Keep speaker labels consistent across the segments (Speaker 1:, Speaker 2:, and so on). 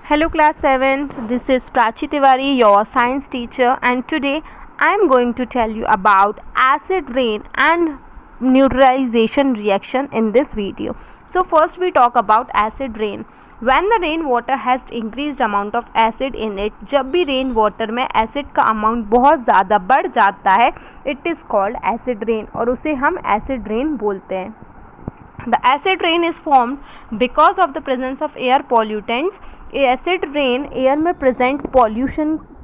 Speaker 1: Hello class 7th, this is Prachi Tiwari, your science teacher, and today I am going to tell you about acid rain and neutralization reaction in this video. So first we talk about acid rain. When the rain water has increased amount of acid in it, जब भी rain water में acid का amount बहुत ज़्यादा बढ़ जाता है, it is called acid rain और उसे हम एसिड रेन बोलते हैं. The acid rain is formed because of the presence of air pollutants. Acid rain air में प्रेजेंट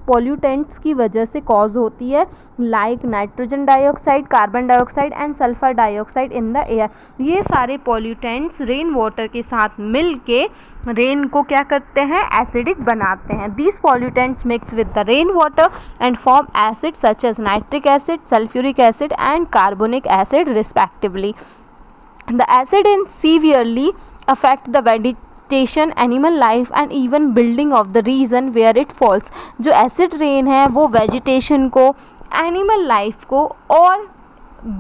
Speaker 1: पॉल्यूटेंट्स की वजह से कॉज होती है, like nitrogen dioxide, carbon dioxide and sulphur dioxide in the air. ये सारे पॉल्यूटेंट्स रेन वाटर के साथ मिल के रेन को क्या करते हैं, एसिडिक बनाते हैं. These pollutants mix with the rain water and form acid such as nitric acid, sulphuric acid and carbonic acid respectively. The acid rain severely affect the vegetation, animal life and even building of the region where it falls. जो acid rain है वो vegetation को, animal life को और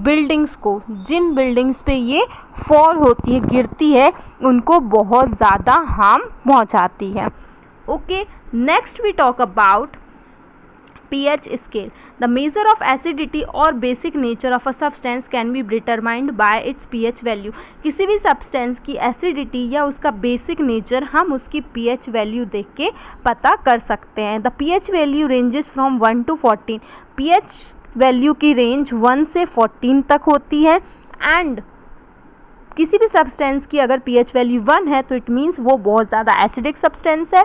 Speaker 1: buildings को, जिन buildings पे ये fall होती है, गिरती है, उनको बहुत ज़्यादा harm पहुँचाती है. Okay, next we talk about pH scale. The measure of acidity or basic nature of a substance can be determined by its pH value. किसी भी substance की acidity या उसका basic nature हम उसकी pH value देख के पता कर सकते हैं. The pH value ranges from 1 to 14. pH value की range 1 से 14 तक होती है and किसी भी सब्सटेंस की अगर pH वैल्यू 1 है तो इट मीन्स वो बहुत ज़्यादा एसिडिक सब्सटेंस है,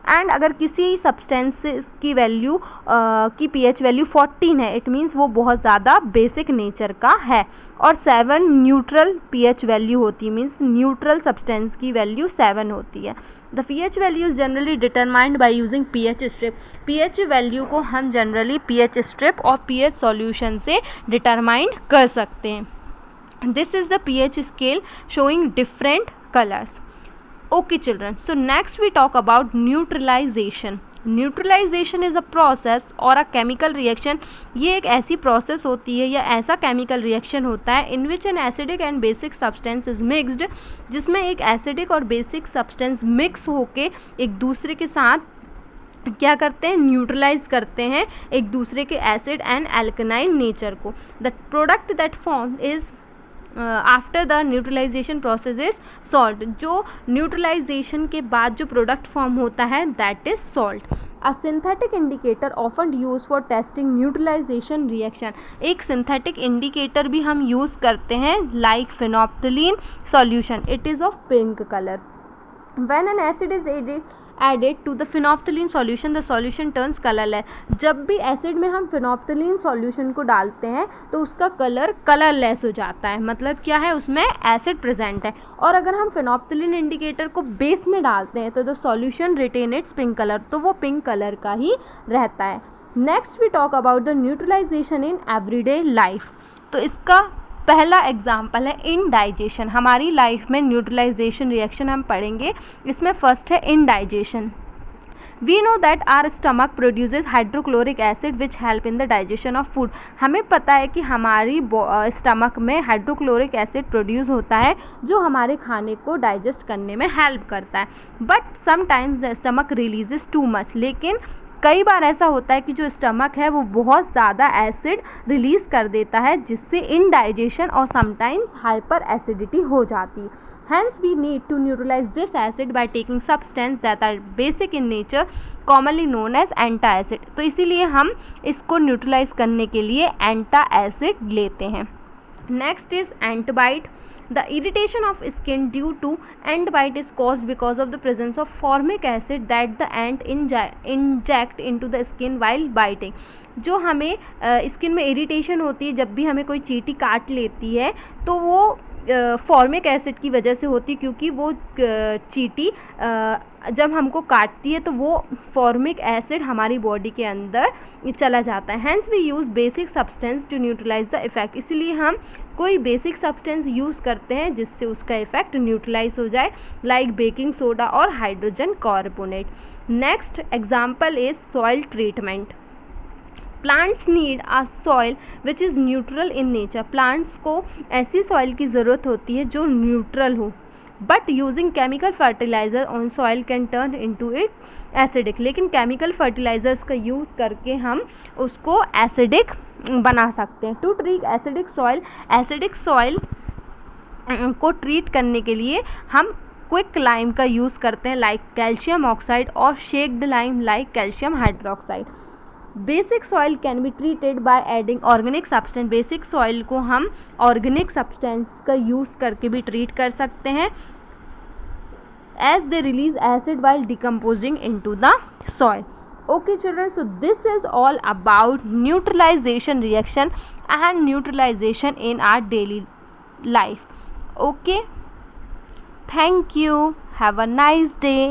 Speaker 1: एंड अगर किसी सब्सटेंस की वैल्यू की pH वैल्यू 14 है इट मीन्स वो बहुत ज़्यादा बेसिक नेचर का है. और 7 न्यूट्रल pH वैल्यू होती है, मीन्स न्यूट्रल सब्सटेंस की वैल्यू 7 होती है. The pH value is generally determined by using pH strip. pH value को हम जनरली pH स्ट्रिप और pH सॉल्यूशन से डिटरमाइन कर सकते हैं. This is the pH scale showing different colors. Okay children, so next we talk about neutralization. Neutralization is a process or a chemical reaction. ये एक ऐसी process होती है या ऐसा chemical reaction होता है in which an acidic and basic substance is mixed, जिसमें एक acidic और basic substance mix होके एक दूसरे के साथ क्या करते हैं, न्यूट्रलाइज करते हैं एक दूसरे के एसिड एंड एल्कनाइन नेचर को. The product that form is after the neutralisation process is salt. जो न्यूट्रलाइजेशन के बाद जो प्रोडक्ट फॉर्म होता है that is salt. A synthetic indicator often use for testing neutralisation reaction. एक सिंथेटिक इंडिकेटर भी हम यूज़ करते हैं like phenolphthalein solution. It is of pink colour. When an acid is added to the phenolphthalein solution, the solution turns colorless. जब भी acid में हम phenolphthalein solution को डालते हैं तो उसका कलर कलरलेस हो जाता है. मतलब क्या है, उसमें एसिड प्रेजेंट है. और अगर हम फिनोप्थलीन इंडिकेटर को बेस में डालते हैं तो the solution retain its pink colour, तो वो पिंक कलर का ही रहता है. Next we talk about the neutralisation in everyday life. तो इसका पहला एग्जाम्पल है इनडाइजेशन. हमारी लाइफ में न्यूट्रलाइजेशन रिएक्शन हम पढ़ेंगे. इसमें फर्स्ट है indigestion. We know that our stomach produces hydrochloric acid which help in the digestion of food. हमें पता है कि हमारी स्टमक में हाइड्रोक्लोरिक एसिड प्रोड्यूस होता है जो हमारे खाने को डाइजेस्ट करने में हेल्प करता है. But sometimes the stomach releases too much. लेकिन कई बार ऐसा होता है कि जो स्टमक है वो बहुत ज़्यादा एसिड रिलीज़ कर देता है जिससे इनडाइजेशन और समटाइम्स हाइपर एसिडिटी हो जाती है. Hence we need to neutralise this acid by taking substance that are basic in nature commonly known as antacid. तो इसीलिए हम इसको न्यूट्रलाइज करने के लिए एंटा एसिड लेते हैं. Next is ant bite. The irritation of skin due to ant bite is caused because of the presence of formic acid that the ant inject into the skin while biting. जो हमें skin में irritation होती है जब भी हमें कोई चींटी काट लेती है तो वो फॉर्मिक एसिड की वजह से होती है, क्योंकि वो चींटी जब हमको काटती है तो वो फॉर्मिक एसिड हमारी बॉडी के अंदर चला जाता है. Hence we use basic substance to neutralise the effect. इसलिए हम कोई बेसिक सब्सटेंस यूज़ करते हैं जिससे उसका इफेक्ट न्यूट्रलाइज हो जाए, लाइक बेकिंग सोडा और hydrogen carbonate. Next example is soil treatment. Plants need a soil which is neutral in nature. Plants को ऐसी सॉइल की ज़रूरत होती है जो न्यूट्रल हो. But using chemical fertiliser on soil can turn into it acidic. लेकिन केमिकल फर्टिलाइजर्स का यूज़ करके हम उसको एसिडिक बना सकते हैं। टू ट्रीट एसिडिक सॉइल को ट्रीट करने के लिए हम क्विक लाइम का यूज़ करते हैं, लाइक कैल्शियम ऑक्साइड, और shaked lime like calcium hydroxide. Basic soil can be treated by adding organic substance. Basic soil को हम ऑर्गेनिक सब्सटेंस का यूज़ करके भी ट्रीट कर सकते हैं, as they release acid while decomposing into the soil. Okay children, so this is all about neutralization reaction and neutralization in our daily life. Okay, thank you, have a nice day.